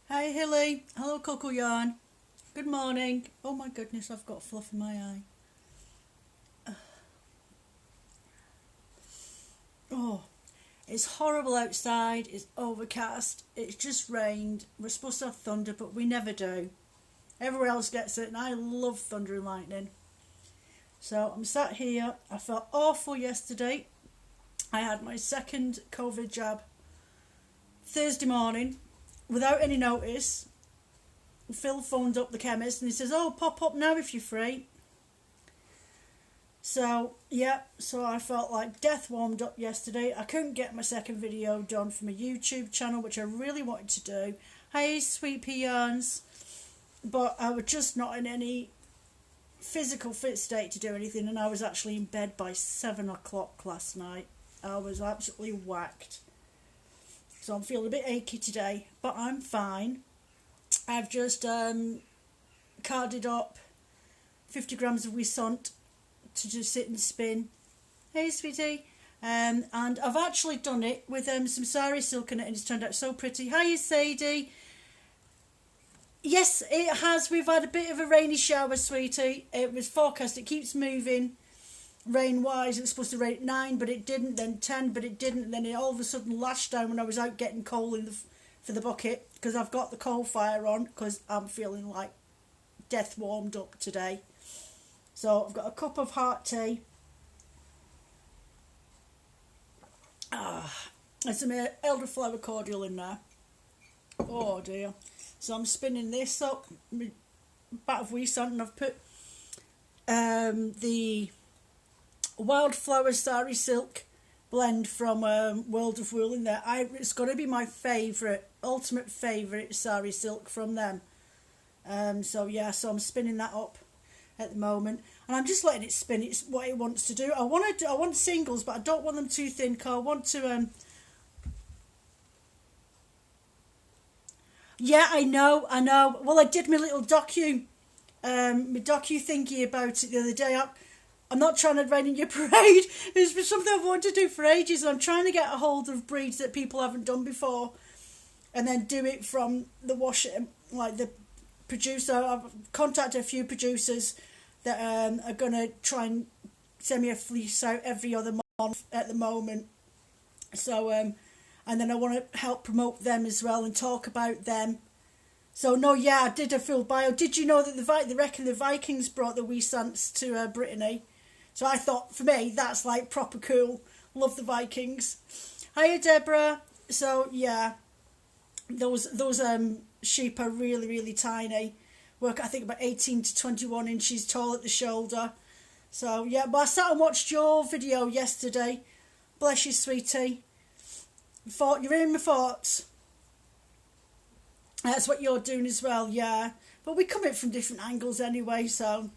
Hi Hilly, hello Coco Yarn. Good morning. Oh my goodness, I've got fluff in my eye. Oh, it's horrible outside. It's overcast. It's just rained. We're supposed to have thunder, but we never do. Everywhere else gets it, and I love thunder and lightning. So I'm sat here. I felt awful yesterday. I had my second COVID jab Thursday morning without any notice. Phil phoned up the chemist and he says, "Oh, pop up now if you're free." So, yeah, so I felt like death warmed up yesterday. I couldn't get my second video done for my YouTube channel, which I really wanted to do. Hey, Sweet Pea Yarns. But I was just not in any physical fit state to do anything, and I was actually in bed by 7 o'clock last night. I was absolutely whacked. So I'm feeling a bit achy today, but I'm fine. I've just carded up 50 grams of Wisont to just sit and spin. Hey, sweetie. And I've actually done it with some sari silk in it, and it's turned out so pretty. Hiya, Sadie. Yes, it has. We've had a bit of a rainy shower, sweetie. It was forecast. It keeps moving rain-wise. It was supposed to rain at 9, but it didn't. Then 10, but it didn't. Then it all of a sudden lashed down when I was out getting coal for the bucket, because I've got the coal fire on because I'm feeling like death warmed up today. So I've got a cup of heart tea. There's some elderflower cordial in there. Oh dear. So I'm spinning this up, my bat of Wisont, and I've put the Wildflower Sari Silk blend from World of Wool in there. It's going to be my ultimate favourite sari silk from them. So I'm spinning that up at the moment, and I'm just letting it spin. It's what it wants to do. I want singles, but I don't want them too thin, because I want to yeah, I know. Well, I did my little my docu thingy about it the other day. I'm not trying to rain in your parade. It's something I've wanted to do for ages, and I'm trying to get a hold of breeds that people haven't done before, and then do it from the wash, like the producer. I've contacted a few producers that are going to try and send me a fleece out every other month at the moment. So, and then I want to help promote them as well and talk about them. So, no, yeah, I did a full bio. Did you know that they reckon the Vikings brought the Wisants to Brittany? So I thought, for me, that's like proper cool. Love the Vikings. Hiya, Deborah. So, yeah, those sheep are really, really tiny. Work, I think, about 18 to 21 inches tall at the shoulder. So, yeah, but I sat and watched your video yesterday. Bless you, sweetie. You're in my thoughts. That's what you're doing as well, yeah. But we come in from different angles anyway, so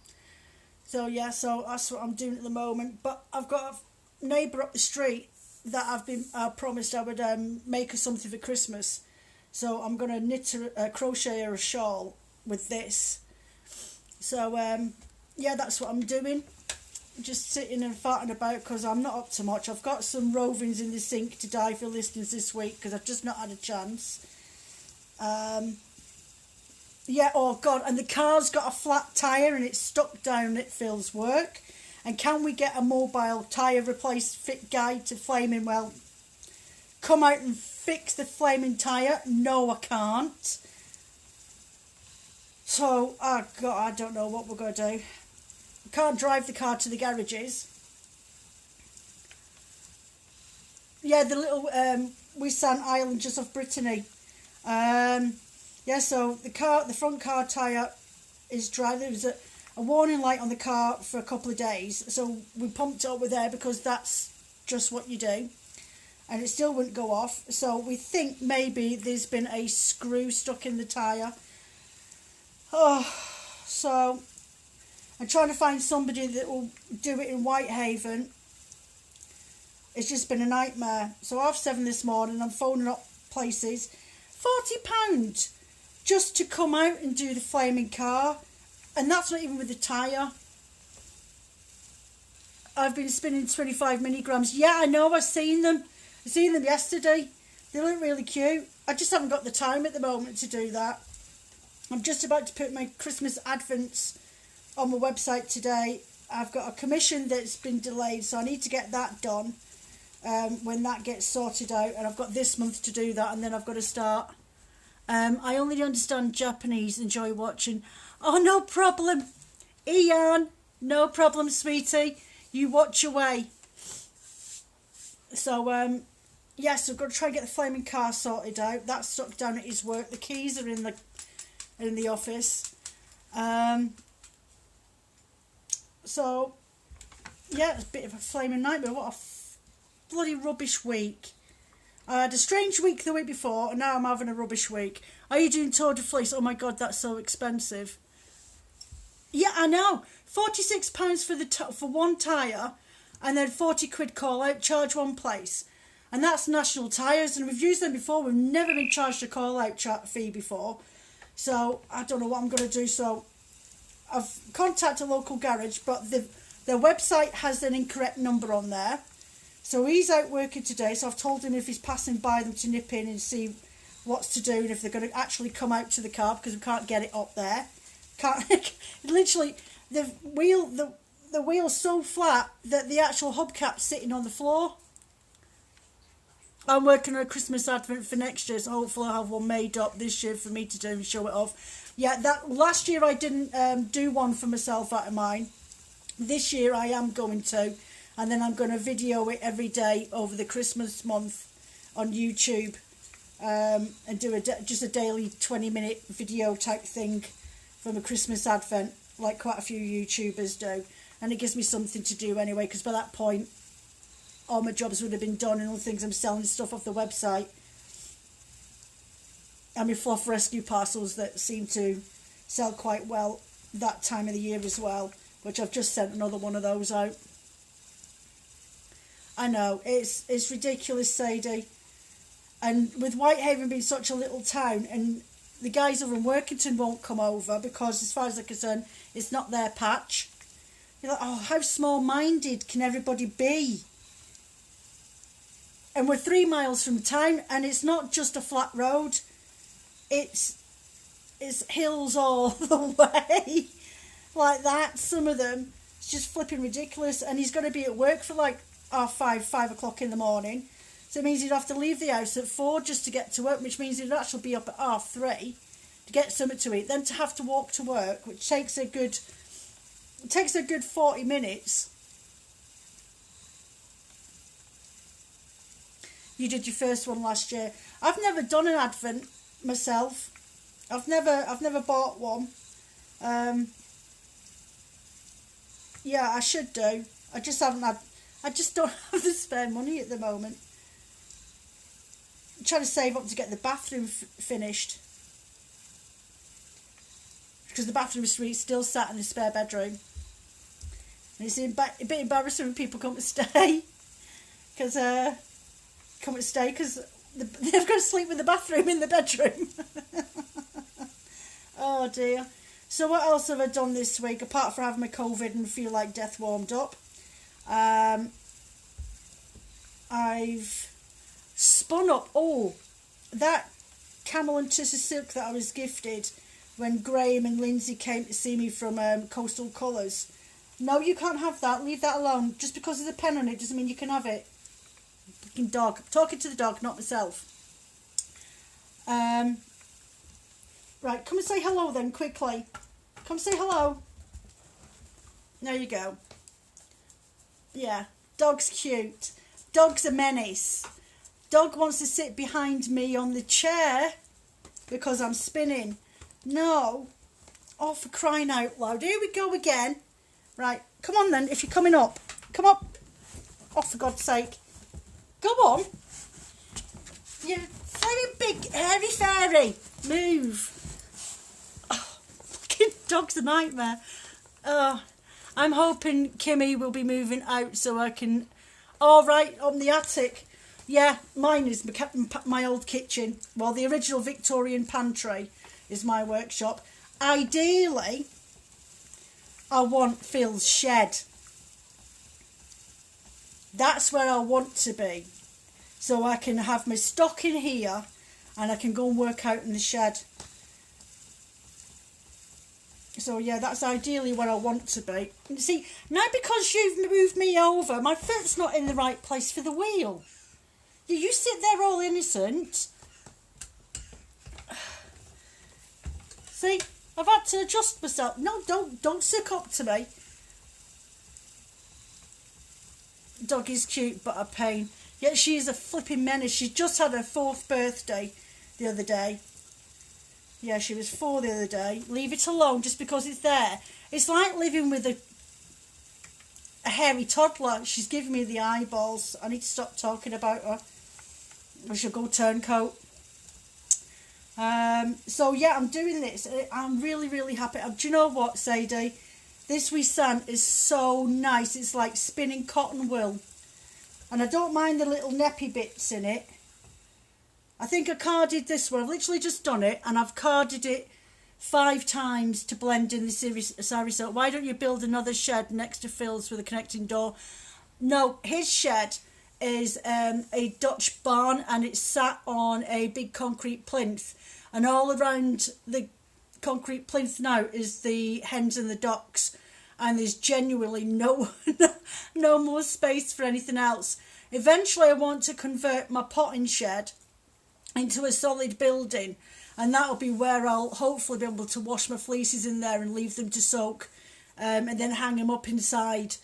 that's what I'm doing at the moment. But I've got a neighbour up the street that I promised I would make her something for Christmas. So I'm going to knit her, crochet her a shawl with this. So, that's what I'm doing. Just sitting and farting about because I'm not up to much. I've got some rovings in the sink to dye for listings this week because I've just not had a chance. Oh God, and the car's got a flat tyre and it's stuck down at Phil's work. And can we get a mobile tyre replace fit guy to Flaming Well? Come out and fix the flaming tyre? No, I can't. So, oh God, I don't know what we're going to do. We can't drive the car to the garages. Yeah, the little Wisant Island just off Brittany. So the front car tyre is dry. There was a warning light on the car for a couple of days, so we pumped it up with air because that's just what you do, and it still wouldn't go off. So we think maybe there's been a screw stuck in the tyre. So I'm trying to find somebody that will do it in Whitehaven. It's just been a nightmare. So 7:30 this morning, I'm phoning up places. £40 just to come out and do the flaming car, and that's not even with the tyre. I've been spinning 25 mini grams. Yeah, I know. I've seen them yesterday. They look really cute. I just haven't got the time at the moment to do that. I'm just about to put my Christmas advents on my website today. I've got a commission that's been delayed, so I need to get that done when that gets sorted out. And I've got this month to do that, and then I've got to start. I only understand Japanese, enjoy watching. Oh, no problem. Ian, no problem, sweetie. You watch away. So, yes, I've got to try and get the flaming car sorted out. That's stuck down at his work. The keys are in the office. So, yeah, it's a bit of a flaming nightmare. What a bloody rubbish week. I had a strange week the week before, and now I'm having a rubbish week. Are you doing Tour de Fleece? Oh my God, that's so expensive. Yeah, I know. £46 for one tyre, and then 40 quid call out, charge one place. And that's National Tyres, and we've used them before. We've never been charged a call out fee before. So I don't know what I'm going to do. So I've contacted a local garage, but their website has an incorrect number on there. So he's out working today, so I've told him if he's passing by them to nip in and see what's to do, and if they're going to actually come out to the car, because we can't get it up there. Can't literally, the wheel's so flat that the actual hubcap's sitting on the floor. I'm working on a Christmas advent for next year, so hopefully I'll have one made up this year for me to do and show it off. Yeah, that last year I didn't do one for myself out of mine. This year I am going to. And then I'm going to video it every day over the Christmas month on YouTube, and do just a daily 20-minute video type thing from a Christmas advent, like quite a few YouTubers do. And it gives me something to do anyway, because by that point, all my jobs would have been done, and all the things I'm selling stuff off the website. And my fluff rescue parcels that seem to sell quite well that time of the year as well, which I've just sent another one of those out. I know, it's ridiculous, Sadie. And with Whitehaven being such a little town, and the guys over in Workington won't come over because, as far as they're concerned, it's not their patch. You're like, oh, how small-minded can everybody be? And we're 3 miles from town, and it's not just a flat road. It's hills all the way. Like that, some of them. It's just flipping ridiculous. And he's going to be at work for like 5 o'clock in the morning. So it means he'd have to leave the house at 4 just to get to work, which means he'd actually be up at 3:30 to get something to eat, then to have to walk to work, which takes a good 40 minutes. You did your first one last year. I've never done an advent myself. I've never bought one. Yeah, I should do. I just don't have the spare money at the moment. I'm trying to save up to get the bathroom finished, because the bathroom suite's still sat in the spare bedroom, and it's a bit embarrassing when people come to stay, because they've got to sleep with the bathroom in the bedroom. Oh dear. So what else have I done this week apart from having my COVID and feel like death warmed up? I've spun up that camel and tussar silk that I was gifted when Graham and Lindsay came to see me from Coastal Colours. No, you can't have that. Leave that alone. Just because there's a pen on it doesn't mean you can have it. Fucking dog. I'm talking to the dog, not myself. Right, come and say hello then, quickly. Come say hello. There you go. Yeah, dog's cute. Dog's a menace. Dog wants to sit behind me on the chair because I'm spinning. No. Oh, for crying out loud. Here we go again. Right, come on then, if you're coming up. Come up. Oh, for God's sake. Go on. You flaming big hairy fairy. Move. Oh, fucking dog's a nightmare. I'm hoping Kimmy will be moving out so I can... Oh, right, on the attic. Yeah, mine is my old kitchen. Well, the original Victorian pantry is my workshop. Ideally, I want Phil's shed. That's where I want to be. So I can have my stock in here and I can go and work out in the shed. So yeah, that's ideally where I want to be. And see, now because you've moved me over, my foot's not in the right place for the wheel. You sit there all innocent. See, I've had to adjust myself. No, don't suck up to me. Dog is cute, but a pain. Yet she is a flipping menace. She just had her 4th birthday the other day. Yeah, she was 4 the other day. Leave it alone just because it's there. It's like living with a hairy toddler. She's giving me the eyeballs. I need to stop talking about her. I should go turncoat. So yeah, I'm doing this. I'm really, really happy. Do you know what, Sadie? This wee sand is so nice. It's like spinning cotton wool. And I don't mind the little neppy bits in it. I think I carded this one. I've literally just done it, and I've carded it 5 times to blend in the sari silk. Why don't you build another shed next to Phil's with a connecting door? No, his shed is a Dutch barn, and it's sat on a big concrete plinth. And all around the concrete plinth now is the hens and the ducks. And there's genuinely no more space for anything else. Eventually I want to convert my potting shed into a solid building, and that'll be where I'll hopefully be able to wash my fleeces in there and leave them to soak, and then hang them up inside.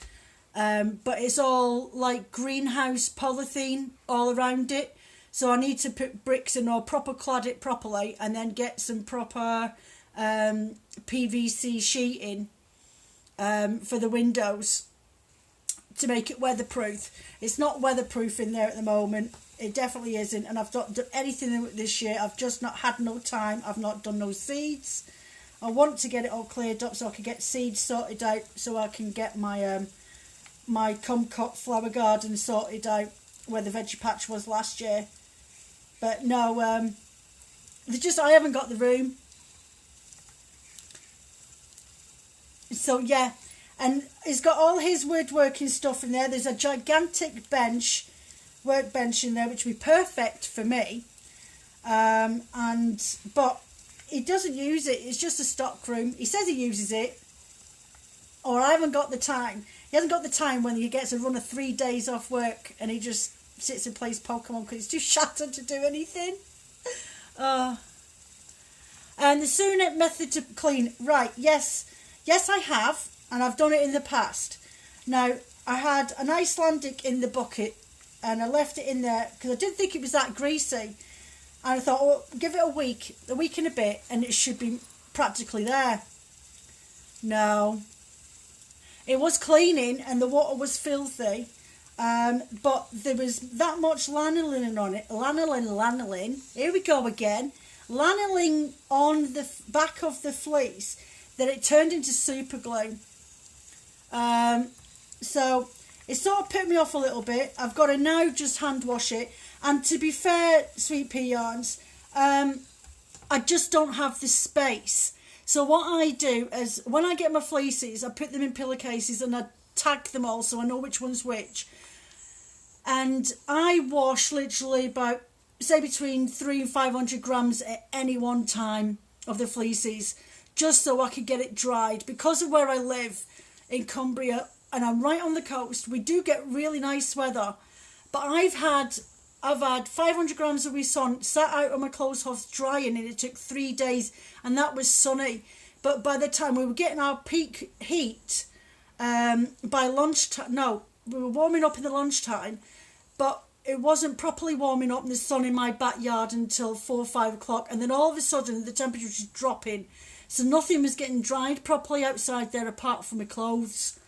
But it's all like greenhouse polythene all around it, so I need to put bricks in or proper clad it properly, and then get some proper PVC sheeting for the windows to make it weatherproof. It's not weatherproof in there at the moment. It definitely isn't, and I've not done anything this year. I've just not had no time. I've not done no seeds. I want to get it all cleared up so I can get seeds sorted out, so I can get my my kumquat flower garden sorted out where the veggie patch was last year. But no, I haven't got the room. So yeah, and he's got all his woodworking stuff in there. There's a gigantic workbench in there, which would be perfect for me. But he doesn't use it. It's just a stock room. He says he uses it, or I haven't got the time. He hasn't got the time when he gets a run of 3 days off work and he just sits and plays Pokemon because he's too shattered to do anything. And the Sunet method to clean. Right, yes, I have, and I've done it in the past. Now, I had an Icelandic in the bucket, and I left it in there because I didn't think it was that greasy. And I thought, oh, give it a week and a bit, and it should be practically there. No. It was cleaning, and the water was filthy, but there was that much lanolin on it. Lanolin. Here we go again. Lanolin on the back of the fleece that it turned into super glue. So it sort of put me off a little bit. I've got to now just hand wash it. And to be fair, Sweet Pea Yarns, I just don't have the space. So what I do is when I get my fleeces, I put them in pillowcases and I tag them all so I know which one's which. And I wash literally about, say, between 300 and 500 grams at any one time of the fleeces, just so I can get it dried. Because of where I live in Cumbria, and I'm right on the coast, we do get really nice weather. But I've had 500 grams of wee sun sat out on my clothes house drying, and it took 3 days, and that was sunny. But by the time we were getting our peak heat, by lunchtime, no, we were warming up in the lunchtime, but it wasn't properly warming up in the sun in my backyard until 4 or 5 o'clock, and then all of a sudden the temperature was dropping, so nothing was getting dried properly outside there apart from my clothes.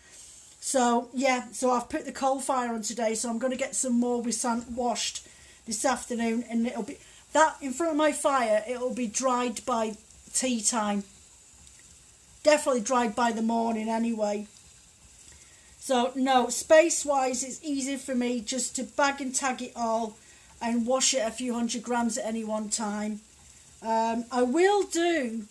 So yeah, so I've put the coal fire on today, so I'm going to get some more with sand washed this afternoon, and it'll be that in front of my fire. It'll be dried by tea time. Definitely dried by the morning anyway. So no, space wise, it's easy for me just to bag and tag it all and wash it a few 100 grams at any one time. I will do.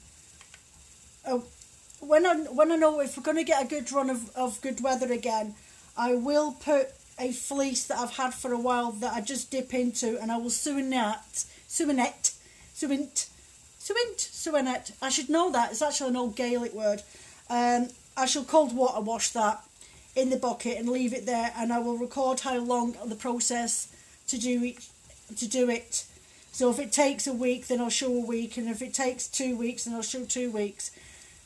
When I know if we're going to get a good run of good weather again, I will put a fleece that I've had for a while that I just dip into, and I will suinette suennet. I should know that. It's actually an old Gaelic word. I shall cold water wash that in the bucket and leave it there, and I will record how long the process to do it. So if it takes a week, then I'll show a week, and if it takes 2 weeks, then I'll show 2 weeks.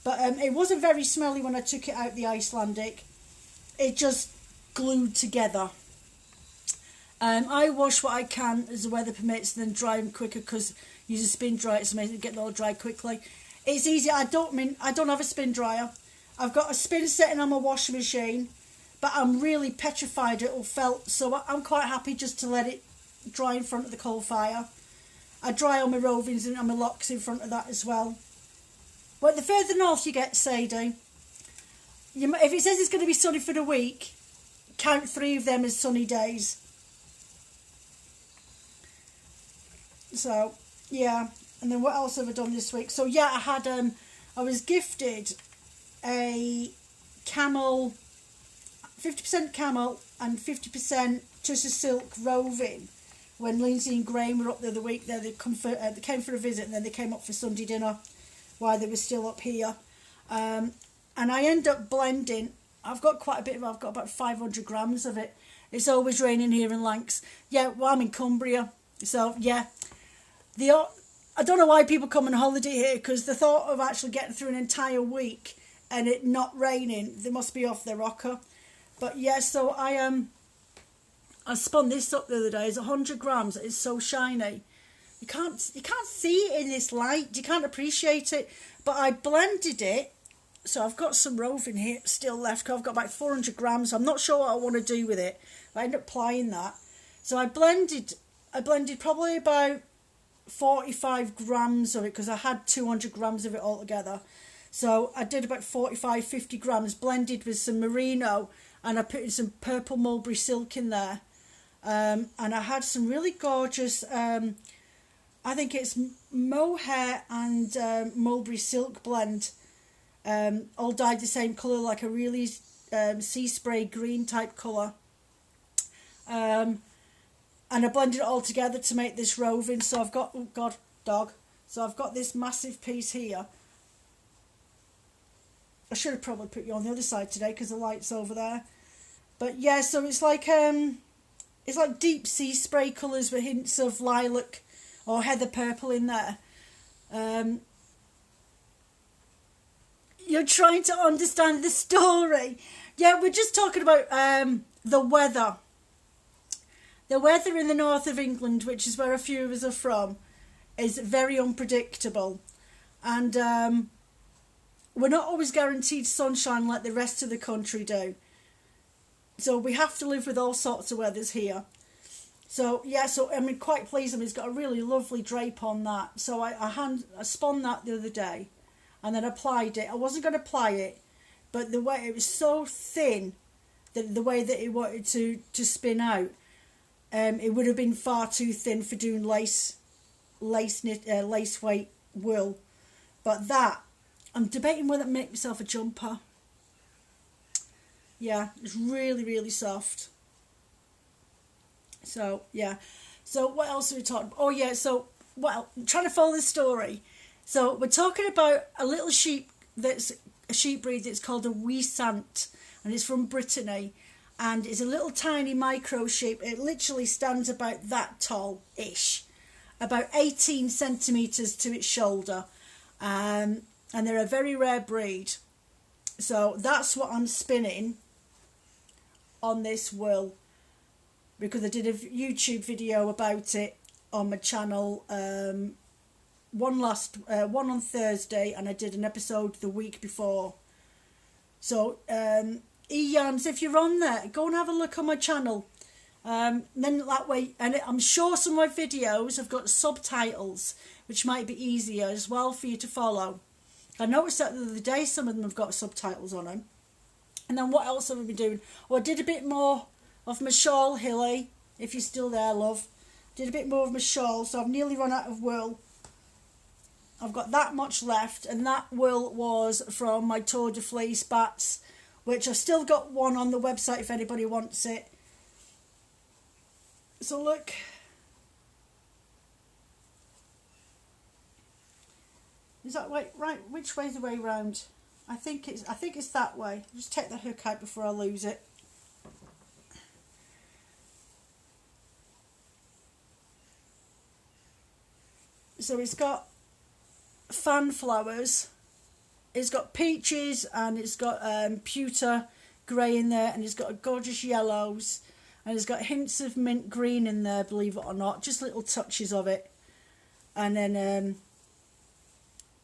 But it wasn't very smelly when I took it out the Icelandic. It just glued together. I wash what I can as the weather permits, and then dry them quicker because use a spin dryer to make it get all dry quickly. It's easy. I don't have a spin dryer. I've got a spin setting on my washing machine, but I'm really petrified it'll felt, so I'm quite happy just to let it dry in front of the coal fire. I dry on my rovings and on my locks in front of that as well. But the further north you get, Sadie, if it says it's going to be sunny for the week, count 3 of them as sunny days. So, yeah. And then what else have I done this week? So, yeah, I was gifted a camel, 50% camel and 50% Tussa silk roving. When Lindsay and Graham were up the other week, they came for a visit, and then they came up for Sunday dinner while they were still up here. And I end up blending. I've got quite a bit. I've got about 500 grams of it. It's always raining here in Lancs. Yeah, well, I'm in Cumbria, so yeah. I don't know why people come on holiday here, because the thought of actually getting through an entire week and it not raining, they must be off their rocker. But yeah, so I spun this up the other day. It's 100 grams. It's so shiny. You can't see it in this light. You can't appreciate it. But I blended it. So I've got some roving here still left. I've got about 400 grams. I'm not sure what I want to do with it. I end up applying that. So I blended probably about 45 grams of it, because I had 200 grams of it altogether. So I did about 45, 50 grams blended with some merino, and I put in some purple mulberry silk in there. And I had some really gorgeous, I think it's mohair and mulberry silk blend, all dyed the same colour, like a really sea spray green type colour. And I blended it all together to make this roving. So I've got, oh God, dog. So I've got this massive piece here. I should have probably put you on the other side today because the light's over there. But yeah, so it's like deep sea spray colours with hints of lilac or heather purple in there. You're trying to understand the story. Yeah, we're just talking about the weather. The weather in the north of England, which is where a few of us are from, is very unpredictable. And we're not always guaranteed sunshine like the rest of the country do. So we have to live with all sorts of weathers here. So, yeah, so I'm quite pleased. He's got a really lovely drape on that. So I spun that the other day and then applied it. I wasn't going to apply it, but the way it was so thin, that the way that it wanted to spin out, it would have been far too thin for doing lace weight wool. But that, I'm debating whether to make myself a jumper. Yeah, it's really, really soft. So, yeah. So, what else are we talking about? Oh, yeah, so, well, I'm trying to follow the story. So, we're talking about a little sheep that's a sheep breed that's called a Ouisant, and it's from Brittany. And it's a little tiny micro sheep. It literally stands about that tall-ish. About 18 centimetres to its shoulder. And they're a very rare breed. So that's what I'm spinning on this wool, because I did a YouTube video about it on my channel, one on Thursday, and I did an episode the week before. So Eons, if you're on there, go and have a look on my channel. Then that way, and I'm sure some of my videos have got subtitles, which might be easier as well for you to follow. I noticed that the other day some of them have got subtitles on them. And then what else have I been doing? Well, I did a bit more of my shawl, Hilly, if you're still there, love. Did a bit more of my shawl, so I've nearly run out of wool. I've got that much left, and that wool was from my Tour de Fleece bats, which I've still got one on the website if anybody wants it. So look. Is that way right? Which way's the way round? I think it's that way. Just take the hook out before I lose it. So it's got fan flowers. It's got peaches and it's got pewter grey in there, and it's got gorgeous yellows, and it's got hints of mint green in there, believe it or not, just little touches of it. And then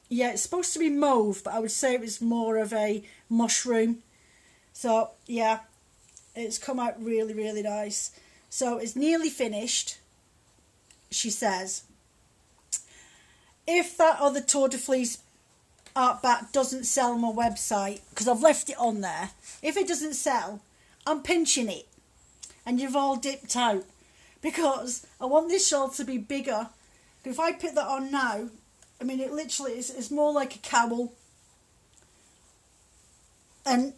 yeah, it's supposed to be mauve, but I would say it was more of a mushroom. So yeah, it's come out really, really nice. So it's nearly finished, she says. If that other Tour de Fleece art bat doesn't sell on my website, because I've left it on there, if it doesn't sell, I'm pinching it. And you've all dipped out. Because I want this shawl to be bigger. If I put that on now, I mean, it literally is, it's more like a cowl. And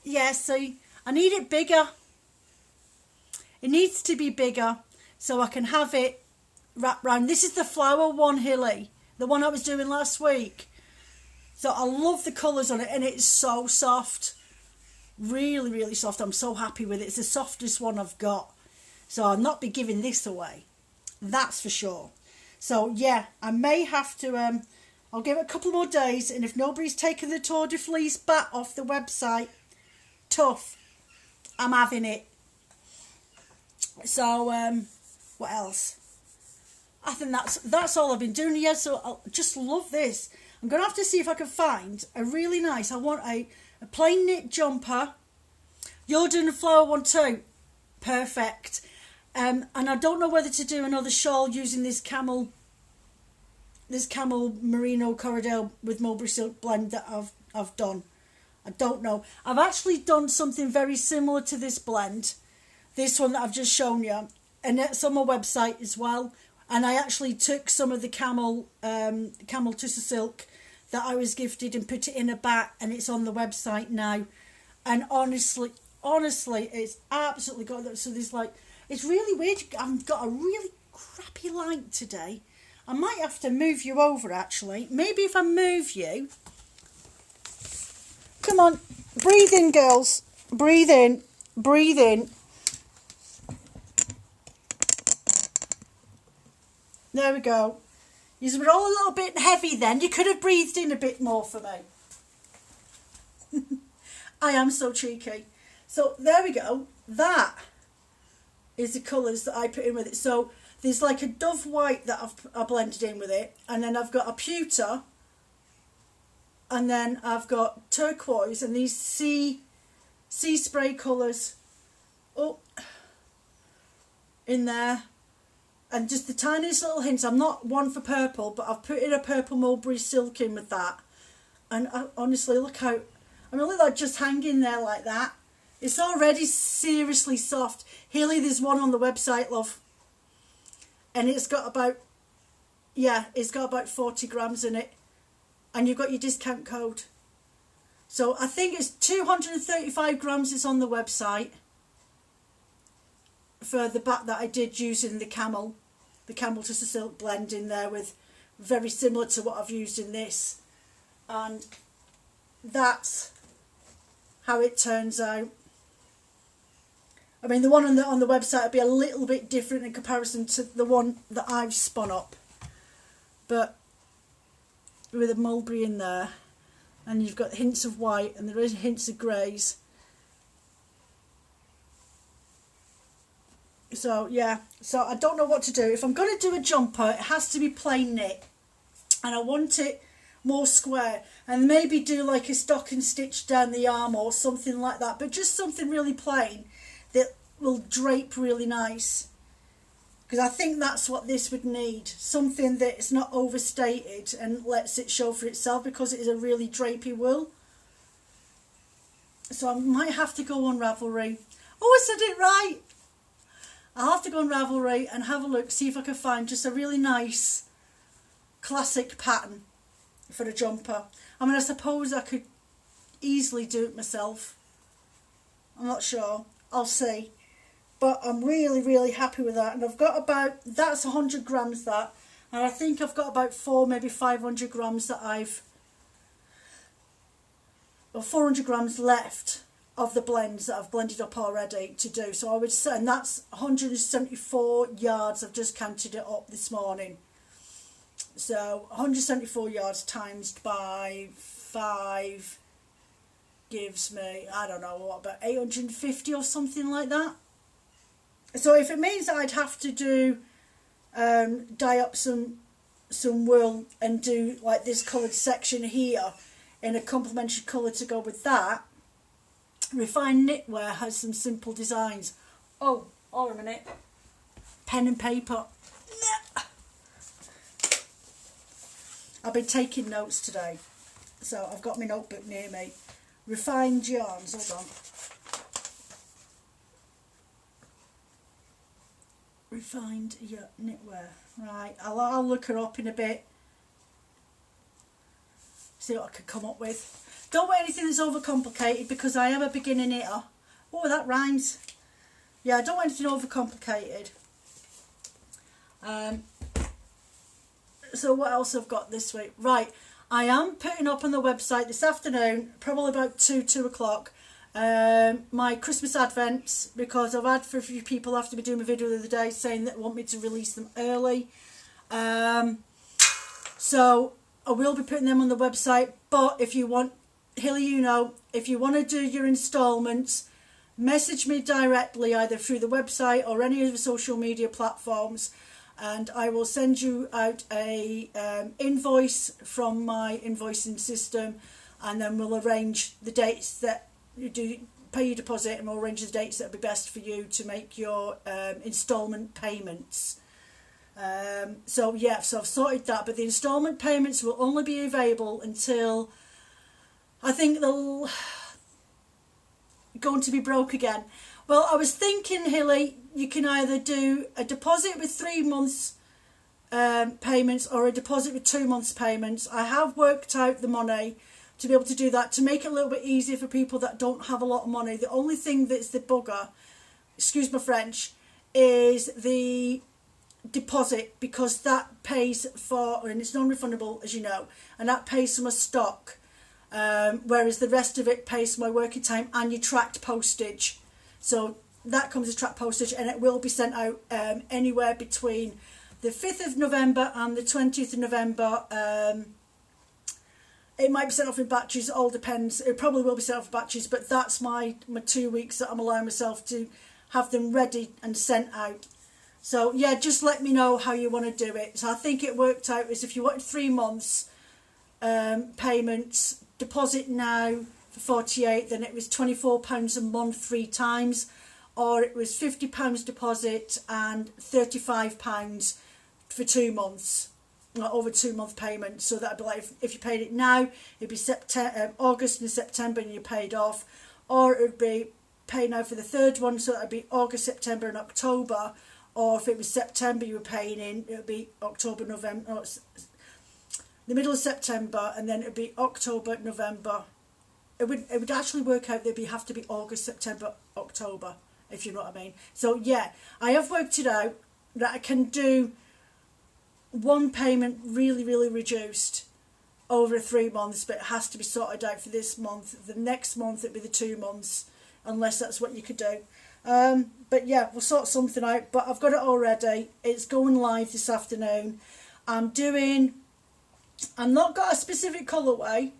yeah, see, I need it bigger. It needs to be bigger so I can have it wrapped round. This is the flower one, Hilly, the one I was doing last week. So I love the colours on it, and it's so soft. Really, really soft. I'm so happy with it. It's the softest one I've got. So I'll not be giving this away. That's for sure. So yeah, I may have to, I'll give it a couple more days, and if nobody's taken the Tour de Fleece bat off the website, tough. I'm having it. So, what else? I think that's all I've been doing. Yeah, so I just love this. I'm going to have to see if I can find a really nice, I want a plain knit jumper. You're doing a flower one too. Perfect. And I don't know whether to do another shawl using this camel merino Corriedale with mulberry silk blend that I've done. I don't know. I've actually done something very similar to this blend. This one that I've just shown you. And it's on my website as well. And I actually took some of the camel tussar silk that I was gifted and put it in a bat, and it's on the website now. And honestly, it's absolutely got that. So there's like, it's really weird. I've got a really crappy light today. I might have to move you over, actually. Maybe if I move you. Come on, breathe in, girls. Breathe in, breathe in. There we go. You were all a little bit heavy then. You could have breathed in a bit more for me. I am so cheeky. So there we go. That is the colours that I put in with it. So there's like a dove white that I've blended in with it. And then I've got a pewter. And then I've got turquoise and these sea spray colours in there. And just the tiniest little hints. I'm not one for purple, but I've put in a purple mulberry silk in with that. And honestly, look how, I mean, look at that just hanging there like that. It's already seriously soft. Healy, there's one on the website, love. And it's got about, yeah, it's got about 40 grams in it. And you've got your discount code. So I think it's 235 grams is on the website. For the bat that I did using the camel tussar silk blend in there with, very similar to what I've used in this. And that's how it turns out. I mean, the one on the website will be a little bit different in comparison to the one that I've spun up. But with a mulberry in there, and you've got hints of white, and there is hints of greys. So yeah, so I don't know what to do. If I'm going to do a jumper, it has to be plain knit, and I want it more square, and maybe do like a stocking stitch down the arm or something like that, but just something really plain that will drape really nice, because I think that's what this would need, something that's not overstated and lets it show for itself, because it is a really drapey wool. So I might have to go on Ravelry. Oh, I said it right. I'll have to go on Ravelry and have a look, see if I can find just a really nice classic pattern for a jumper. I mean, I suppose I could easily do it myself. I'm not sure. I'll see. But I'm really, really happy with that. And I've got about, that's 100 grams that. And I think I've got about 500 grams that or 400 grams left of the blends that I've blended up already to do. So I would say, and that's 174 yards. I've just counted it up this morning. So 174 yards times by 5 gives me, I don't know, what, about 850 or something like that. So if it means that I'd have to do, dye up some wool and do like this coloured section here in a complementary colour to go with that, Refined Knitwear has some simple designs. Oh, hold on a minute. Pen and paper. I've been taking notes today, so I've got my notebook near me. Refined Yarns, hold on. Refined Knitwear. Right, I'll look her up in a bit. See what I can come up with. Don't want anything that's overcomplicated because I am a beginner knitter. Oh, that rhymes. Yeah, I don't want anything overcomplicated. So what else I've got this week? Right, I am putting up on the website this afternoon, probably about 2 o'clock, my Christmas advents, because I've had for a few people after me doing my video the other day saying that want me to release them early. So I will be putting them on the website, but if you want, Hilly, you know, if you want to do your instalments, message me directly either through the website or any of the social media platforms, and I will send you out a invoice from my invoicing system, and then we'll arrange the dates that you do pay your deposit, and we'll arrange the dates that will be best for you to make your instalment payments. So yeah, so I've sorted that, but the instalment payments will only be available until I think they'll going to be broke again. Well, I was thinking, Hilly, you can either do a deposit with 3 months payments or a deposit with 2 months payments. I have worked out the money to be able to do that, to make it a little bit easier for people that don't have a lot of money. The only thing that's the bugger, excuse my French, is the deposit, because that pays for, and it's non-refundable as you know, and that pays for my stock, whereas the rest of it pays for my working time and your tracked postage. So that comes as tracked postage, and it will be sent out anywhere between the 5th of November and the 20th of November. It might be sent off in batches, it all depends. It probably will be sent off in batches, but that's my 2 weeks that I'm allowing myself to have them ready and sent out. So yeah, just let me know how you want to do it. So I think it worked out as if you wanted 3 months payments, deposit now for 48, then it was £24 a month 3 times, or it was £50 deposit and £35 for 2 months, over 2 month payment. So that'd be like if you paid it now, it'd be August and September and you paid off, or it would be paid now for the third one, so that'd be August, September and October. Or if it was September you were paying in, it would be October, November, the middle of September, and then it would be October, November. It would actually work out that it'd have to be August, September, October, if you know what I mean. So yeah, I have worked it out that I can do one payment really, really reduced over 3 months, but it has to be sorted out for this month. The next month it'd be the 2 months, unless that's what you could do. But yeah, we'll sort something out, but I've got it already. It's going live this afternoon. I'm not got a specific colourway.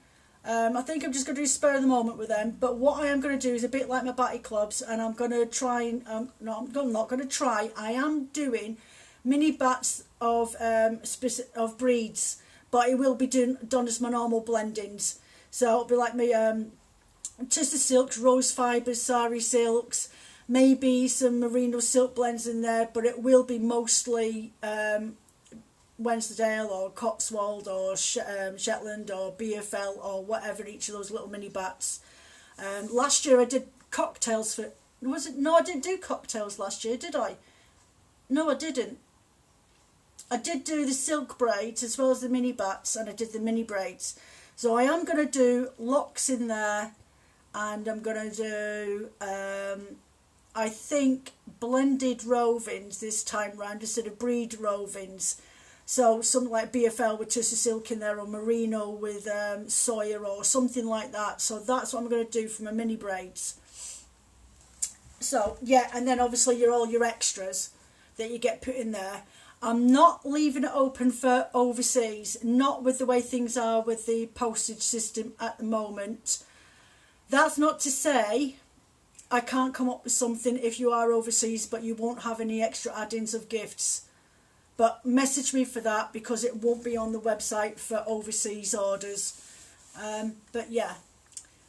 I think I'm just going to do spur of the moment with them, but what I am going to do is a bit like my batty clubs, and I'm going to try and, no, I'm not going to try, I am doing mini bats of breeds, but it will be done as my normal blendings. So it'll be like my Tissa silks, rose fibres, sari silks, maybe some merino silk blends in there, but it will be mostly Wensleydale or Cotswold or Shetland or BFL or whatever, each of those little mini bats. Last year I did cocktails for, was it? No, I didn't do cocktails last year, did I? No, I didn't. I did do the silk braids as well as the mini bats, and I did the mini braids. So I am going to do locks in there, and I'm going to do I think blended rovings this time round instead of breed rovings. So something like BFL with Tussar Silk in there, or Merino with Sawyer, or something like that. So that's what I'm going to do for my mini braids. So yeah, and then obviously all your extras that you get put in there. I'm not leaving it open for overseas, not with the way things are with the postage system at the moment. That's not to say I can't come up with something if you are overseas but you won't have any extra add-ins of gifts. But message me for that, because it won't be on the website for overseas orders. But yeah,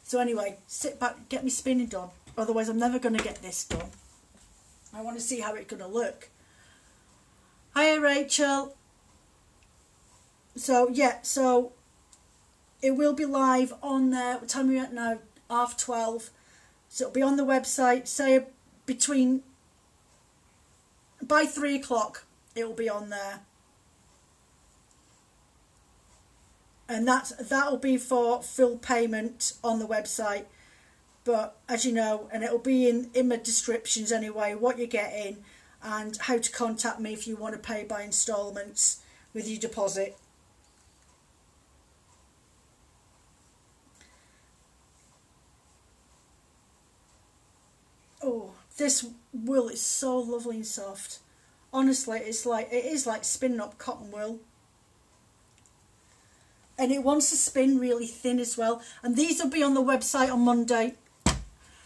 so anyway, sit back, get me spinning done. Otherwise I'm never going to get this done. I want to see how it's going to look. Hiya Rachel. So yeah, so it will be live on there. What time are we at now? 12:30. So it'll be on the website, say by 3 o'clock it will be on there. And that'll be for full payment on the website. But as you know, and it'll be in my descriptions anyway, what you're getting and how to contact me if you want to pay by instalments with your deposit. Oh, this wool is so lovely and soft. Honestly, it is like spinning up cotton wool. And it wants to spin really thin as well. And these will be on the website on Monday.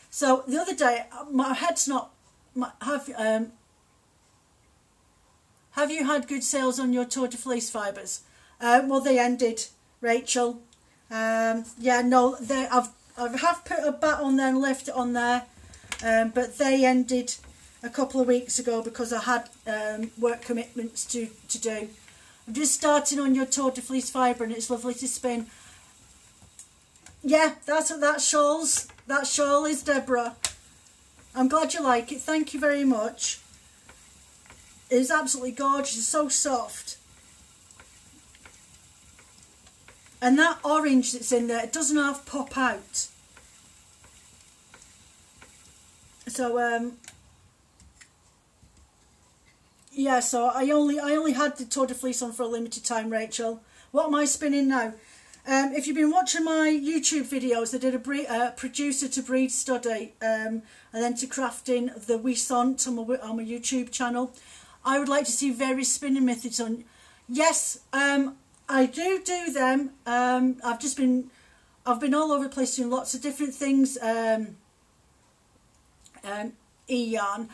So the other day, my head's not... Have you had good sales on your Tour de Fleece fibres? Well, they ended, Rachel. Yeah, no, I have put a bat on there and left it on there. But they ended a couple of weeks ago because I had work commitments to do. I'm just starting on your Tour de Fleece fibre, and it's lovely to spin. Yeah, that's what that shawl is, Deborah. I'm glad you like it. Thank you very much. It's absolutely gorgeous. It's so soft. And that orange that's in there, it doesn't half pop out. So yeah, so I only had the Tour de Fleece on for a limited time, Rachel. What am I spinning now? If you've been watching my YouTube videos, I did a producer to breed study, and then to crafting the Wisont on my YouTube channel. I would like to see various spinning methods on. Yes, I do them. I've been all over the place doing lots of different things. E-yarn.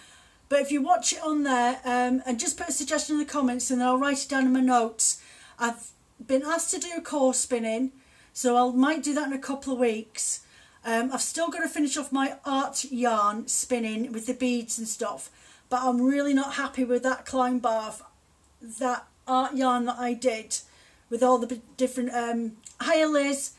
But if you watch it on there, and just put a suggestion in the comments, and I'll write it down in my notes. I've been asked to do a course spinning, so I might do that in a couple of weeks. I've still got to finish off my art yarn spinning with the beads and stuff, but I'm really not happy with that climb bath, that art yarn that I did with all the different higher Liz,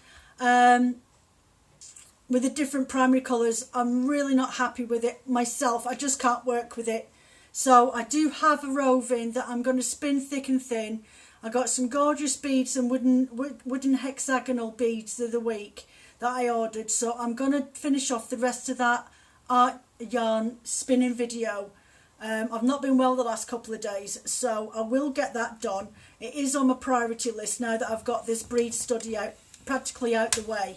with the different primary colours. I'm really not happy with it myself. I just can't work with it. So I do have a roving that I'm going to spin thick and thin. I got some gorgeous beads and wooden hexagonal beads the other week that I ordered. So I'm going to finish off the rest of that art yarn spinning video. I've not been well the last couple of days, so I will get that done. It is on my priority list now that I've got this breed study practically out the way.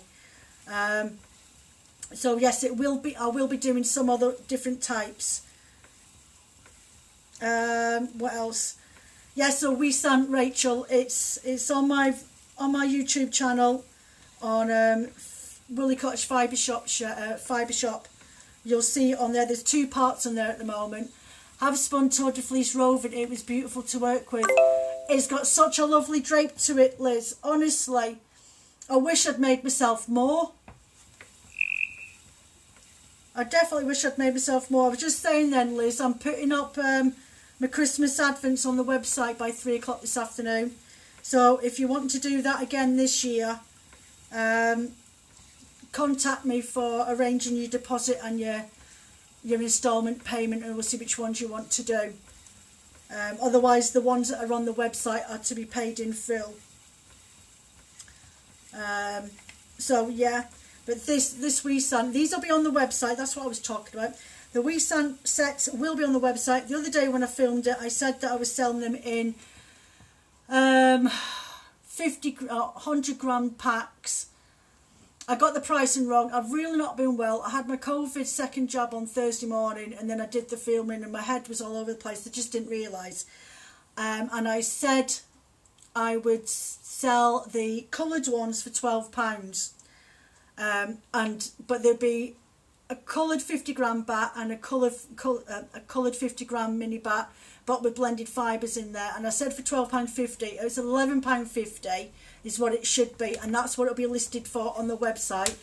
So yes, it will be. I will be doing some other different types. What else? Yeah, so Wisont, Rachel. It's on my YouTube channel on Woolly Cottage Fibre Shop. You'll see it on there. There's 2 parts on there at the moment. Have spun Tour de Fleece roving. It was beautiful to work with. It's got such a lovely drape to it, Liz. Honestly, I wish I'd made myself more. I definitely wish I'd made myself more. I was just saying then, Liz, I'm putting up my Christmas advents on the website by 3 o'clock this afternoon. So if you want to do that again this year, contact me for arranging your deposit and your instalment payment, and we'll see which ones you want to do. Otherwise, the ones that are on the website are to be paid in full. So yeah, but this Wisont, these will be on the website. That's what I was talking about. The Wisont sets will be on the website. The other day when I filmed it, I said that I was selling them in 100 gram packs. I got the pricing wrong. I've really not been well. I had my COVID second jab on Thursday morning, and then I did the filming and my head was all over the place. I just didn't realise. And I said I would sell the coloured ones for £12. But there'd be a coloured 50 gram bat and a coloured 50 gram mini bat, but with blended fibres in there. And I said for £12.50, it was £11.50 is what it should be, and that's what it'll be listed for on the website.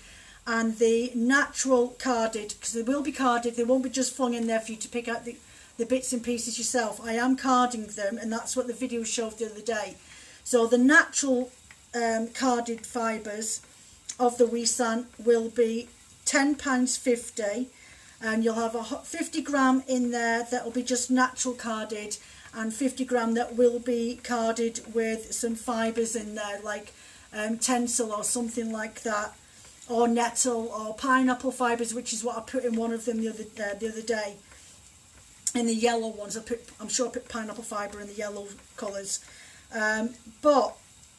And the natural carded, because they will be carded, they won't be just flung in there for you to pick out the bits and pieces yourself. I am carding them, and that's what the video showed the other day. So the natural carded fibres of the Wisan will be £10.50, and you'll have a 50 gram in there that will be just natural carded, and 50 gram that will be carded with some fibres in there, like tencel or something like that, or nettle or pineapple fibres, which is what I put in one of them the other day. In the yellow ones, I'm sure I put pineapple fibre in the yellow colours. But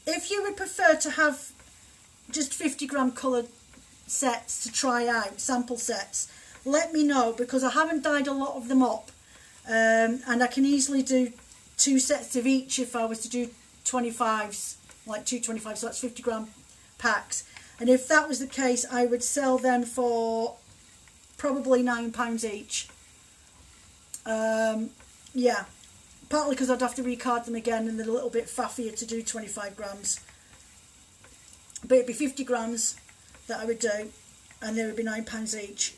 if you would prefer to have just 50 gram coloured sets to try out, sample sets, let me know, because I haven't dyed a lot of them up. And I can easily do 2 sets of each if I was to do 25s, like 225s, so that's 50 gram packs. And if that was the case, I would sell them for probably £9 each. Yeah, partly because I'd have to recard them again and they're a little bit faffier to do 25 grams. But it'd be 50 grams that I would do, and they would be £9 each.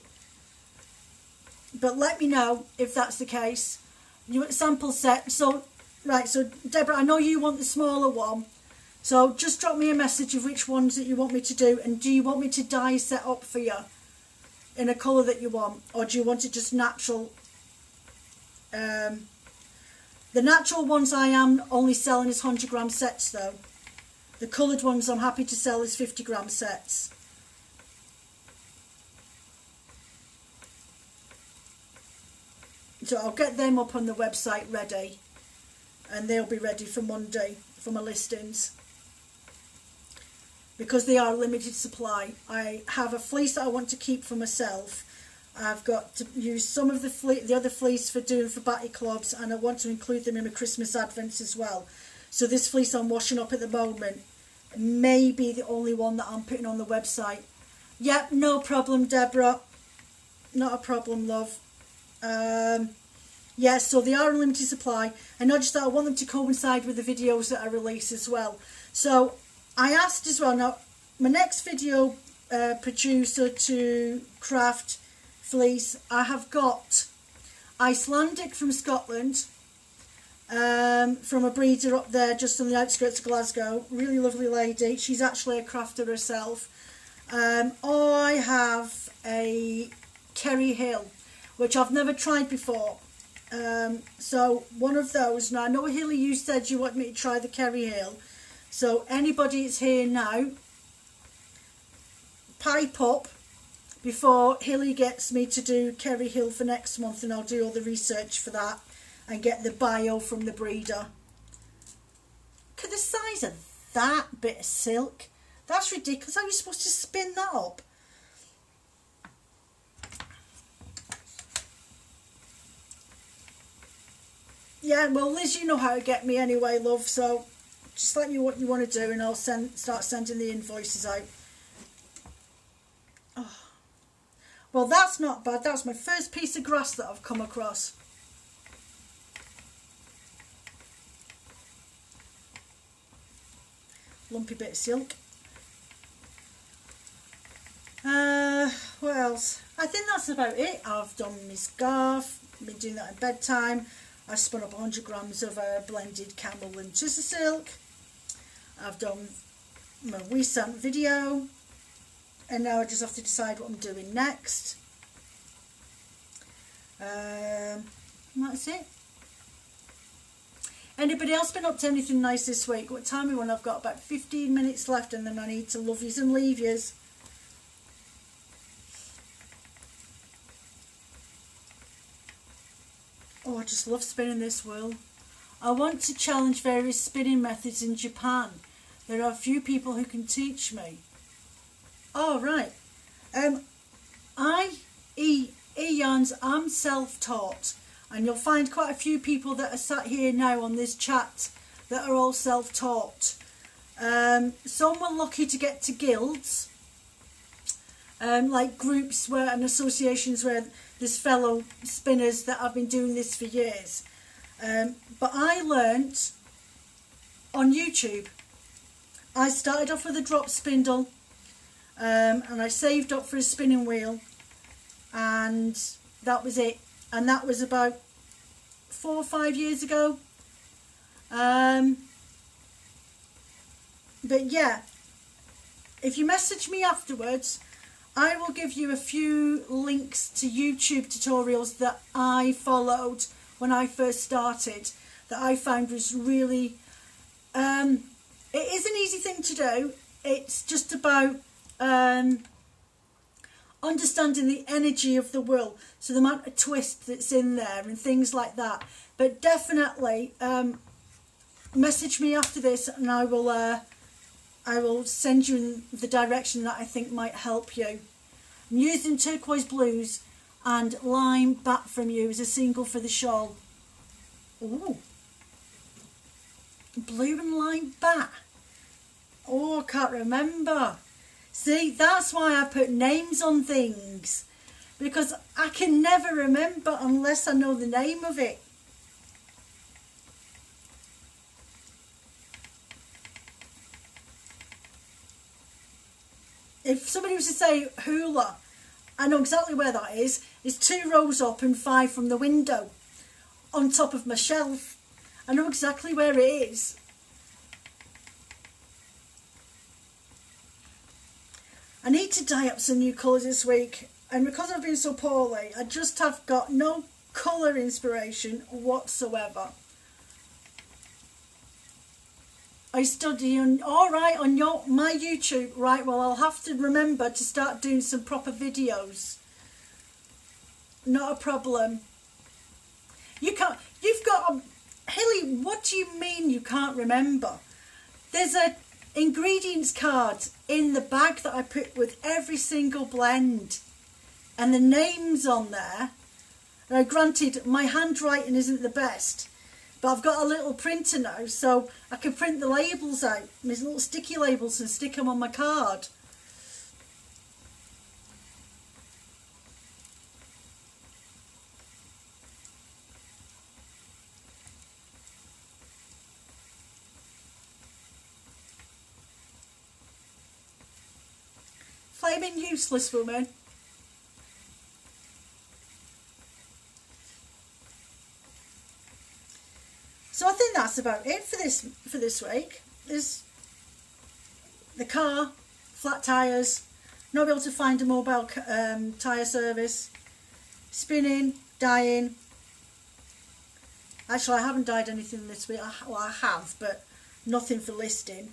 But let me know if that's the case. You want a sample set. So, right, so Deborah, I know you want the smaller one. So just drop me a message of which ones that you want me to do, and do you want me to dye set up for you in a colour that you want, or do you want it just natural? The natural ones I am only selling as 100 gram sets though. The coloured ones I'm happy to sell as 50 gram sets. So I'll get them up on the website ready, and they'll be ready for Monday for my listings, because they are limited supply. I have a fleece that I want to keep for myself. I've got to use some of the other fleece for batty clubs, and I want to include them in my Christmas advents as well. So this fleece I'm washing up at the moment may be the only one that I'm putting on the website. Yep, no problem, Deborah. Not a problem, love. Yes, so they are in limited supply, and not just that, I want them to coincide with the videos that I release as well. So I asked as well, now my next video producer to craft fleece, I have got Icelandic from Scotland, from a breeder up there just on the outskirts of Glasgow. Really lovely lady, she's actually a crafter herself. I have a Kerry Hill, which I've never tried before. So one of those. Now I know, Hilly, you said you want me to try the Kerry Hill. So anybody that's here now, pipe up before Hilly gets me to do Kerry Hill for next month, and I'll do all the research for that and get the bio from the breeder. Look at the size of that bit of silk. That's ridiculous. How are you supposed to spin that up? Yeah, well, Liz, you know how to get me anyway, love, so just let me know what you want to do, and I'll start sending the invoices out. Oh. Well, that's not bad. That's my first piece of grass that I've come across. Lumpy bit of silk. What else? I think that's about it. I've done my scarf, been doing that at bedtime. I spun up 100 grams of blended camel and tussar silk. I've done my Wisan video, and now I just have to decide what I'm doing next. That's it. Anybody else been up to anything nice this week? What time are we on? I've got about 15 minutes left, and then I need to love yous and leave yous. Oh, I just love spinning this wool. I want to challenge various spinning methods in Japan. There are a few people who can teach me. Oh, right. Yarns, I'm self-taught, and you'll find quite a few people that are sat here now on this chat that are all self-taught. Some were lucky to get to guilds, like groups where and associations where there's fellow spinners that have been doing this for years. But I learnt on YouTube. I started off with a drop spindle, and I saved up for a spinning wheel, and that was it. And that was about 4 or 5 years ago. But yeah, if you message me afterwards, I will give you a few links to YouTube tutorials that I followed when I first started, that I found was really, it is an easy thing to do. It's just about understanding the energy of the wool, so the amount of twist that's in there and things like that. But definitely message me after this, and I will send you in the direction that I think might help you. I'm using turquoise blues and lime bat from you as a single for the shawl. Ooh, blue and lime bat. Oh, I can't remember. See, that's why I put names on things, because I can never remember unless I know the name of it. If somebody was to say hula, I know exactly where that is. It's 2 rows up and 5 from the window on top of my shelf. I know exactly where it is. I need to dye up some new colours this week, and because I've been so poorly, I just have got no colour inspiration whatsoever. I study on my YouTube, right? Well, I'll have to remember to start doing some proper videos. Not a problem. You've got Hilly, what do you mean you can't remember? There's a ingredients card in the bag that I put with every single blend, and the names on there. Now, granted, my handwriting isn't the best, but I've got a little printer now, so I can print the labels out, these little sticky labels, and stick them on my card. Flaming useless woman. So I think that's about it for this week. There's the car, flat tyres, not be able to find a mobile tyre service, spinning, dyeing. Actually, I haven't dyed anything this week. Well, I have, but nothing for listing.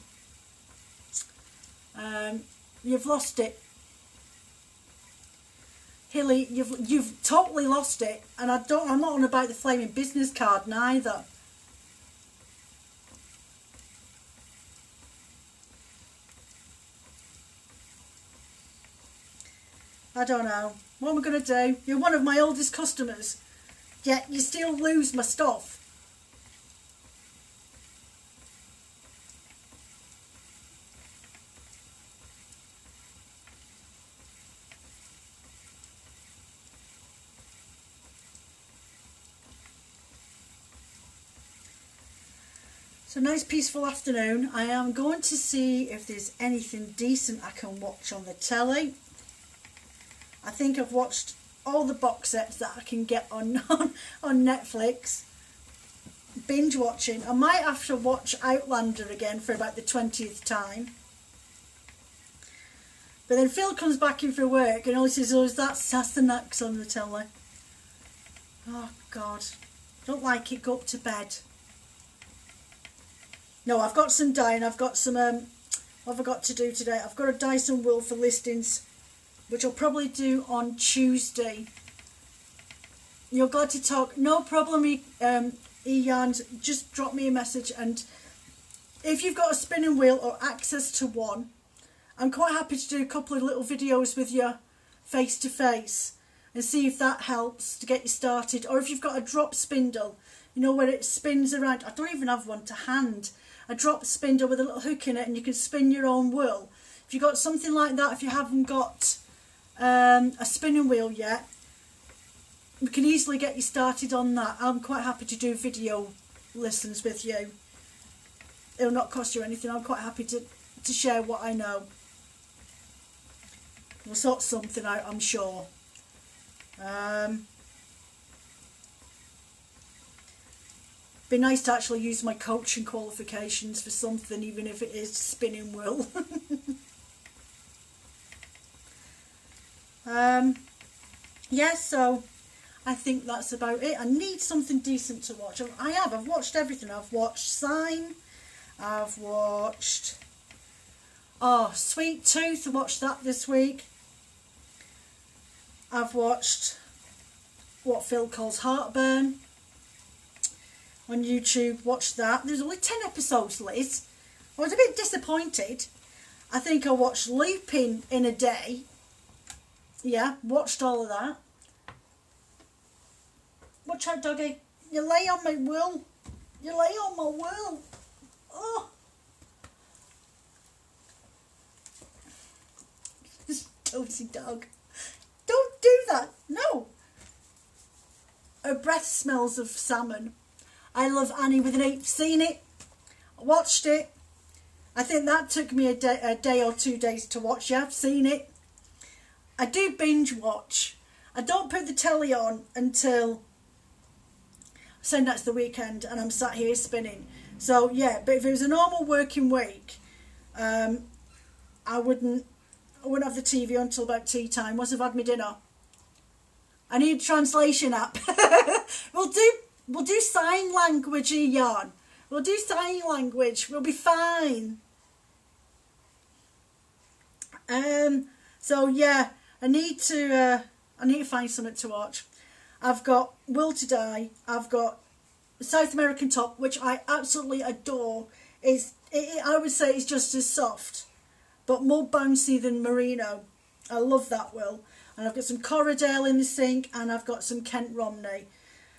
You've lost it, Hilly. You've totally lost it, and I'm not on about the flaming business card neither. I don't know. What am I going to do? You're one of my oldest customers, yet you still lose my stuff. So nice peaceful afternoon. I am going to see if there's anything decent I can watch on the telly. I think I've watched all the box sets that I can get on Netflix. Binge watching. I might have to watch Outlander again for about the 20th time. But then Phil comes back in for work and all he says, "Oh, that's Sassenachs on the telly." Oh God, don't like it. Go up to bed. No, I've got some dyeing. I've got some. What have I got to do today? I've got to dye some wool for listings, which I'll probably do on Tuesday. You're glad to talk? No problem, e-yarns, just drop me a message. And if you've got a spinning wheel or access to one, I'm quite happy to do a couple of little videos with you face to face and see if that helps to get you started. Or if you've got a drop spindle, you know, where it spins around. I don't even have one to hand. A drop spindle with a little hook in it and you can spin your own wool. If you've got something like that, if you haven't got a spinning wheel yet, we can easily get you started on that. I'm quite happy to do video lessons with you. It'll not cost you anything. I'm quite happy to share what I know. We'll sort something out, I'm sure. Be nice to actually use my coaching qualifications for something, even if it is spinning wool. Yeah, so I think that's about it. I need something decent to watch. I've watched everything. I've watched Sign. I've watched Sweet Tooth. I watched that this week. I've watched what Phil calls Heartburn on YouTube. Watched that. There's only 10 episodes, Liz. I was a bit disappointed. I think I watched Lupin in a day. Yeah, watched all of that. Watch out, doggy. You lay on my wool. You lay on my wool. Oh. This dozy dog. Don't do that. No. Her breath smells of salmon. I Love Annie with an 8. Seen it. Watched it. I think that took me a day or 2 days to watch. Yeah, I've seen it. I do binge watch. I don't put the telly on until, say that's the weekend and I'm sat here spinning. So yeah, but if it was a normal working week, I wouldn't have the TV on until about tea time. Once I've had my dinner. I need a translation app. We'll do sign language, yarn. We'll do sign language. We'll be fine. So yeah, I need to find something to watch. I've got Will to Die. I've got South American Top, which I absolutely adore. I would say it's just as soft, but more bouncy than Merino. I love that Will. And I've got some Corriedale in the sink, and I've got some Kent Romney.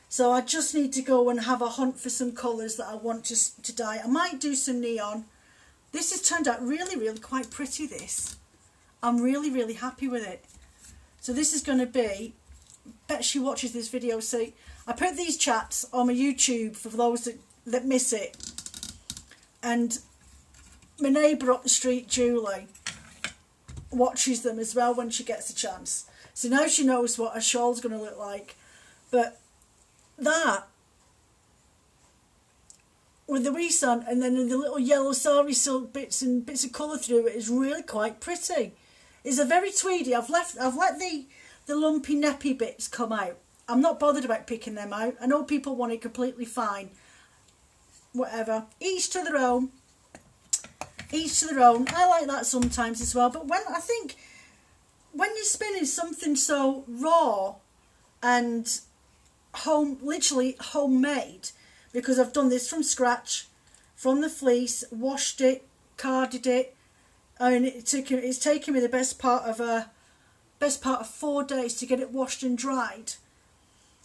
So I just need to go and have a hunt for some colours that I want to dye. I might do some neon. This has turned out really, really quite pretty, this. I'm really, really happy with it. So this is going to be, bet she watches this video. See, I put these chats on my YouTube for those that miss it. And my neighbour up the street, Julie, watches them as well when she gets a chance. So now she knows what her shawl's going to look like. But that, with the wee sun and then the little yellow sari silk bits and bits of colour through it, is really quite pretty. It's a very tweedy. I've let the lumpy neppy bits come out. I'm not bothered about picking them out. I know people want it completely fine. Whatever. Each to their own. Each to their own. I like that sometimes as well. But when you're spinning something so raw and literally homemade, because I've done this from scratch, from the fleece, washed it, carded it. I mean, it's taken me the best part of 4 days to get it washed and dried,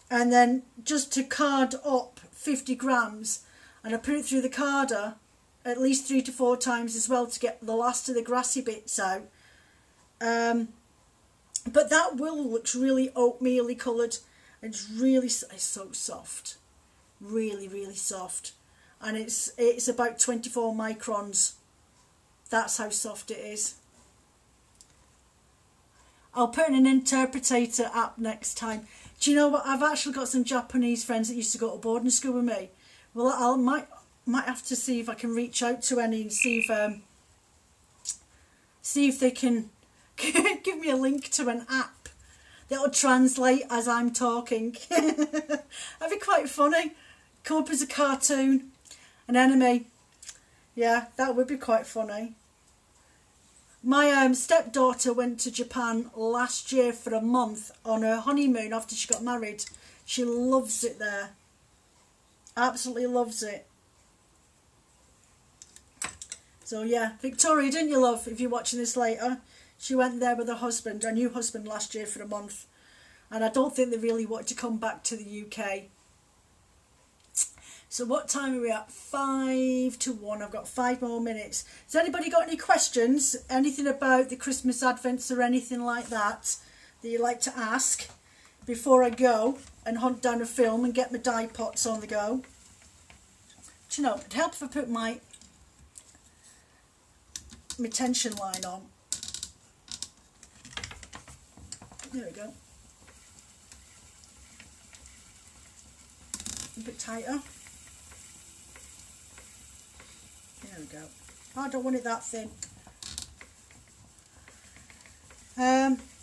and then just to card up 50 grams, and I put it through the carder at least 3 to 4 times as well to get the last of the grassy bits out. But that wool looks really oatmeal-y coloured. It's so soft, really, really soft, and it's about 24 microns. That's how soft it is. I'll put in an interpreter app next time. Do you know what? I've actually got some Japanese friends that used to go to boarding school with me. Well, I might have to see if I can reach out to any and see if they can give me a link to an app that'll translate as I'm talking. That'd be quite funny. Come up as a cartoon, an anime. Yeah, that would be quite funny. My stepdaughter went to Japan last year for a month on her honeymoon after she got married. She loves it there. Absolutely loves it. So yeah, Victoria, didn't you, love, if you're watching this later? She went there with her husband, her new husband, last year for a month. And I don't think they really wanted to come back to the UK. So what time are we at? 5 to 1. I've got 5 more minutes. Has anybody got any questions? Anything about the Christmas Advents or anything like that you'd like to ask before I go and hunt down a film and get my dye pots on the go? Do you know, it'd help if I put my tension line on. There we go. A bit tighter. There we go. Oh, I don't want it that thin.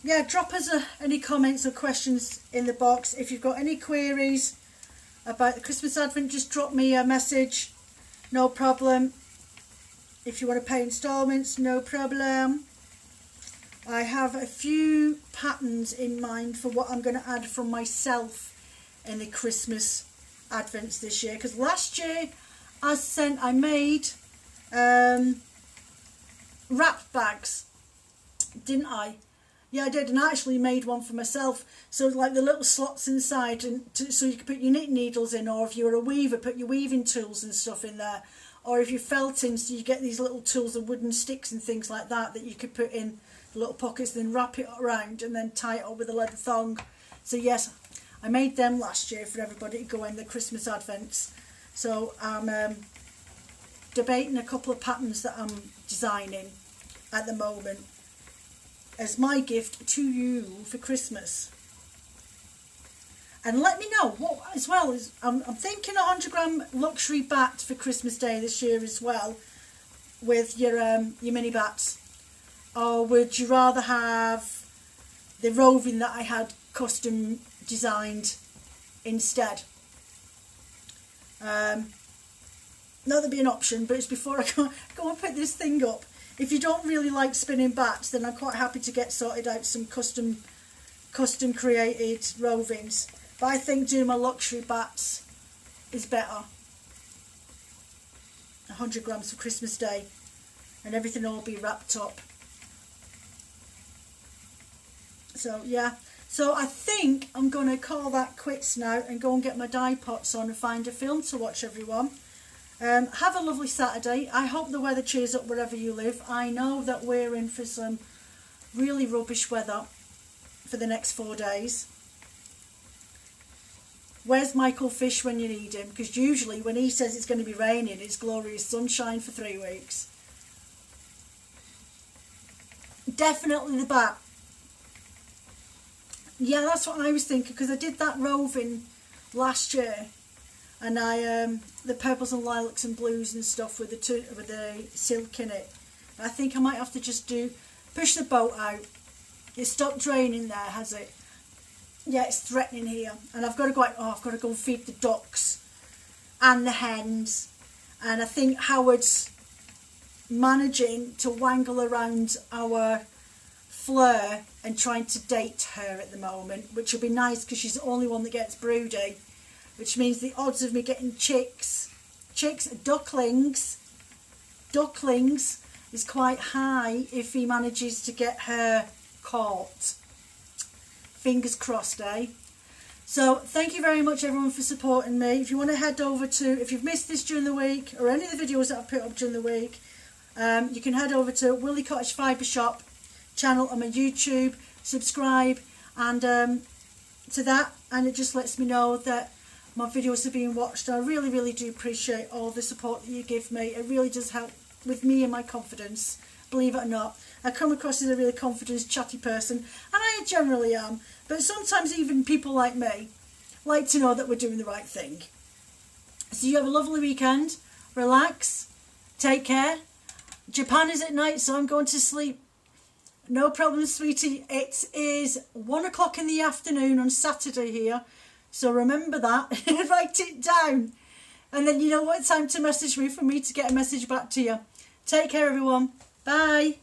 Yeah, drop us any comments or questions in the box. If you've got any queries about the Christmas Advent, just drop me a message. No problem. If you want to pay instalments, no problem. I have a few patterns in mind for what I'm going to add from myself in the Christmas Advents this year. Because last year I made wrap bags, didn't I? Yeah, I did, and I actually made one for myself. So like the little slots inside, and so you could put your knitting needles in, or if you were a weaver, put your weaving tools and stuff in there. Or if you're felting, so you get these little tools and wooden sticks and things like that you could put in the little pockets, then wrap it around and then tie it up with a leather thong. So yes, I made them last year for everybody to go in the Christmas Advents. So I'm debating a couple of patterns that I'm designing at the moment as my gift to you for Christmas. And let me know what as well is I'm thinking a 100-gram luxury bat for Christmas Day this year as well, with your mini bats. Or would you rather have the roving that I had custom designed instead? No, there'd be an option, but it's before I go and put this thing up. If you don't really like spinning bats, then I'm quite happy to get sorted out some custom created rovings. But I think doing my luxury bats is better. 100 grams for Christmas Day, and everything will be wrapped up. So yeah, so I think I'm going to call that quits now and go and get my dye pots on and find a film to watch, everyone. Have a lovely Saturday. I hope the weather cheers up wherever you live. I know that we're in for some really rubbish weather for the next 4 days. Where's Michael Fish when you need him? Because usually when he says it's going to be raining, it's glorious sunshine for 3 weeks. Definitely the bat. Yeah, that's what I was thinking, because I did that roving last year, and I the purples and lilacs and blues and stuff with the silk in it. I think I might have to just push the boat out. It stopped raining there, has it? Yeah, it's threatening here, and I've got to go out. Oh, I've got to go and feed the ducks and the hens, and I think Howard's managing to wangle around our Fleur and trying to date her at the moment, which will be nice because she's the only one that gets broody, which means the odds of me getting ducklings is quite high if he manages to get her caught. Fingers crossed, eh? So thank you very much, everyone, for supporting me. If you want to head over to, if you've missed this during the week or any of the videos that I've put up during the week, you can head over to Willie Cottage Fibre Shop channel on my YouTube, subscribe and to that, and it just lets me know that my videos are being watched. I really do appreciate all the support that you give me. It really does help with me and my confidence, believe it or not. I come across as a really confident, chatty person, and I generally am, but sometimes even people like me like to know that we're doing the right thing. So you have a lovely weekend, relax, take care. Japan is at night, so I'm going to sleep. No problem, sweetie. It is 1 o'clock in the afternoon on Saturday here, so remember that. Write it down, and then you know what time to message me for me to get a message back to you. Take care, everyone. Bye.